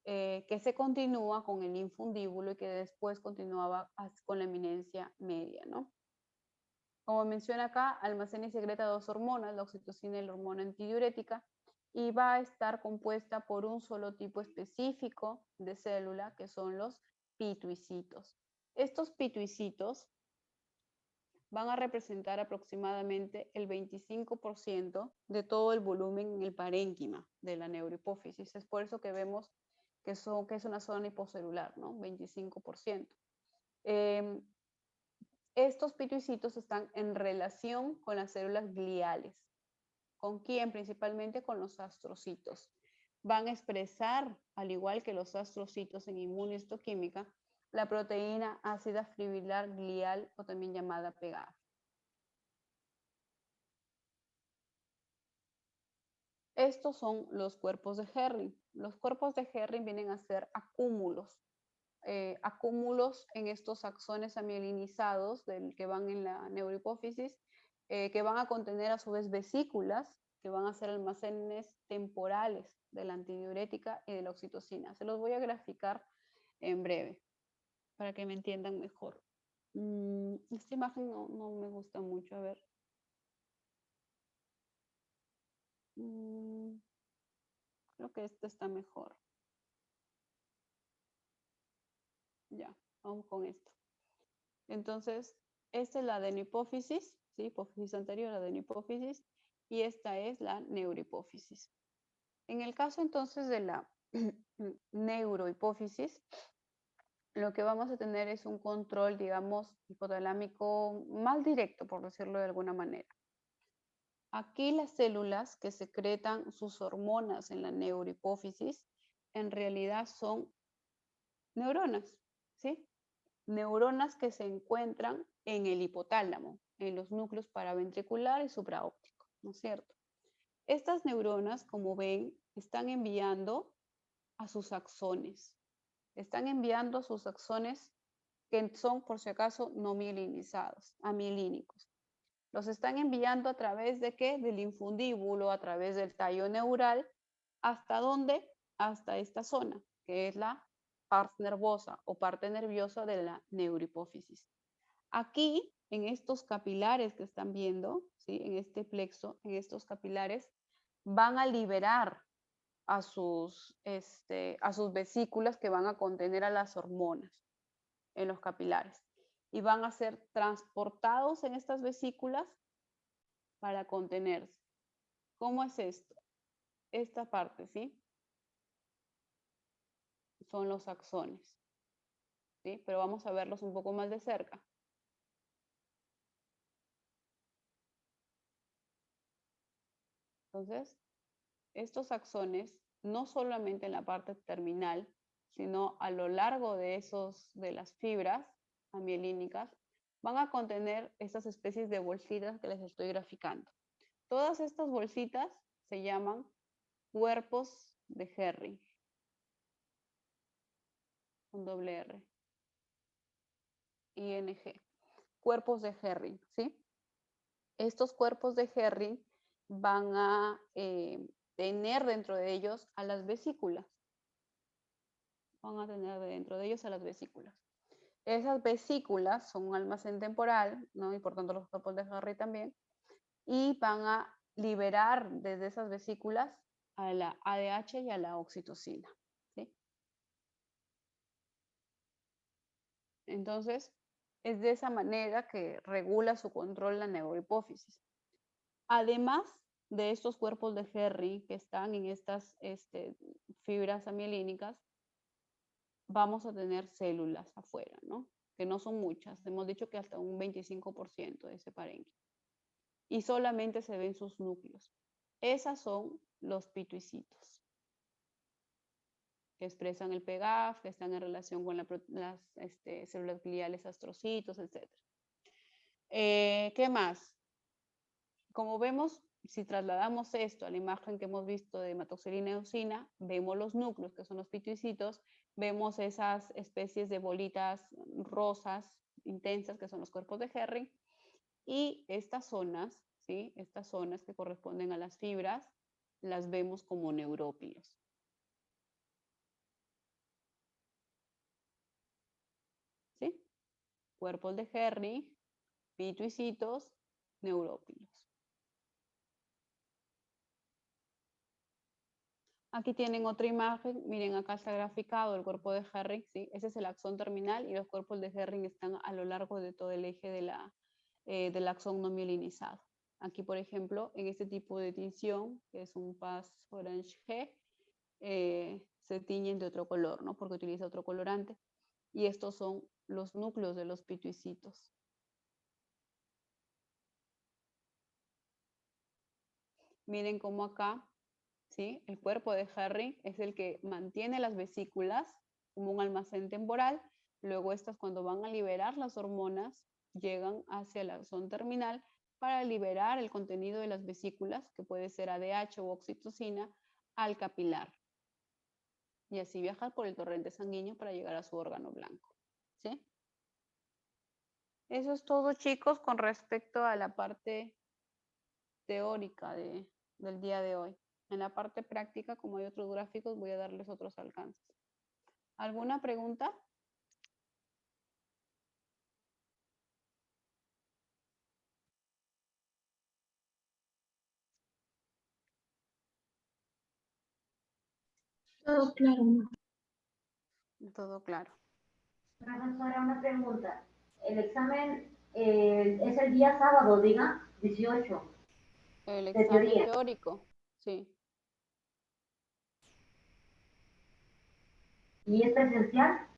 que se continúa con el infundíbulo y que después continuaba con la eminencia media, ¿no? Como menciona acá, almacena y secreta dos hormonas, la oxitocina y la hormona antidiurética, y va a estar compuesta por un solo tipo específico de célula, que son los pituicitos. Estos pituicitos van a representar aproximadamente el 25% de todo el volumen en el parénquima de la neurohipófisis. Es por eso que vemos que es una zona hipocelular, ¿no? 25%. Estos pituicitos están en relación con las células gliales. ¿Con quién? Principalmente con los astrocitos. Van a expresar, al igual que los astrocitos en inmunohistoquímica, la proteína ácida fibrilar glial, o también llamada PEGAF. Estos son los cuerpos de Henry. Los cuerpos de Henry vienen a ser acúmulos. Acúmulos en estos axones amielinizados que van en la neurohipófisis, que van a contener a su vez vesículas, que van a ser almacenes temporales de la antidiurética y de la oxitocina. Se los voy a graficar en breve para que me entiendan mejor. Esta imagen no me gusta mucho, a ver. Creo que esta está mejor. Ya, vamos con esto. Entonces, esta es la adenohipófisis, ¿sí? Hipófisis anterior, adenohipófisis, y esta es la neurohipófisis. En el caso entonces de la neurohipófisis, lo que vamos a tener es un control, digamos, hipotalámico más directo, por decirlo de alguna manera. Aquí las células que secretan sus hormonas en la neurohipófisis, en realidad son neuronas, ¿sí? Neuronas que se encuentran en el hipotálamo, en los núcleos paraventricular y supraóptico, ¿no es cierto? Estas neuronas, como ven, están enviando a sus axones. Están enviando a sus axones que son, por si acaso, no mielinizados, amielínicos. Los están enviando a través de ¿qué? Del infundíbulo, a través del tallo neural. ¿Hasta dónde? Hasta esta zona, que es la pars nervosa o parte nerviosa de la neurohipófisis. Aquí, en estos capilares que están viendo, ¿sí? En este plexo, en estos capilares, van a liberar a sus vesículas que van a contener a las hormonas en los capilares. Y van a ser transportados en estas vesículas para contenerse. ¿Cómo es esto? Esta parte, ¿sí? Son los axones, ¿sí? Pero vamos a verlos un poco más de cerca. Entonces, estos axones, no solamente en la parte terminal, sino a lo largo de las fibras amielínicas, van a contener estas especies de bolsitas que les estoy graficando. Todas estas bolsitas se llaman cuerpos de Henry, con doble R, ING, cuerpos de Henry, ¿sí? estos cuerpos de Herring van a tener dentro de ellos a las vesículas. Van a tener dentro de ellos a las vesículas. Esas vesículas son un almacén temporal, ¿no? Y por tanto los cuerpos de Herring también. Y van a liberar desde esas vesículas a la ADH y a la oxitocina, ¿sí? Entonces, es de esa manera que regula su control la neurohipófisis. Además de estos cuerpos de Herring que están en estas fibras amielínicas, vamos a tener células afuera, ¿no? Que no son muchas. Hemos dicho que hasta un 25% de ese parénquima. Y solamente se ven sus núcleos. Esas son los pituicitos, que expresan el PEGAF, que están en relación con las células gliales, astrocitos, etc. ¿Qué más? Como vemos, si trasladamos esto a la imagen que hemos visto de hematoxilina y eosina, vemos los núcleos, que son los pituicitos, vemos esas especies de bolitas rosas intensas, que son los cuerpos de Herring, y estas zonas, ¿sí? Estas zonas que corresponden a las fibras, las vemos como neurópilos. ¿Sí? Cuerpos de Herring, pituicitos, neurópilos. Aquí tienen otra imagen, miren, acá está graficado el cuerpo de Herring, ¿sí? Ese es el axón terminal y los cuerpos de Herring están a lo largo de todo el eje del axón no mielinizado. Aquí, por ejemplo, en este tipo de tinción, que es un PAS Orange G, se tiñen de otro color, ¿no? Porque utiliza otro colorante. Y estos son los núcleos de los pituicitos. Miren cómo acá, ¿sí? El cuerpo de Herring es el que mantiene las vesículas como un almacén temporal. Luego estas, cuando van a liberar las hormonas, llegan hacia el axón terminal para liberar el contenido de las vesículas, que puede ser ADH o oxitocina, al capilar. Y así viajar por el torrente sanguíneo para llegar a su órgano blanco, ¿sí? Eso es todo, chicos, con respecto a la parte teórica del día de hoy. En la parte práctica, como hay otros gráficos, voy a darles otros alcances. ¿Alguna pregunta? Todo claro, ¿no? Todo claro. Profesora, una pregunta. El examen es el día sábado, diga, 18. El De examen teoría. teórico, sí. ¿Y es presencial?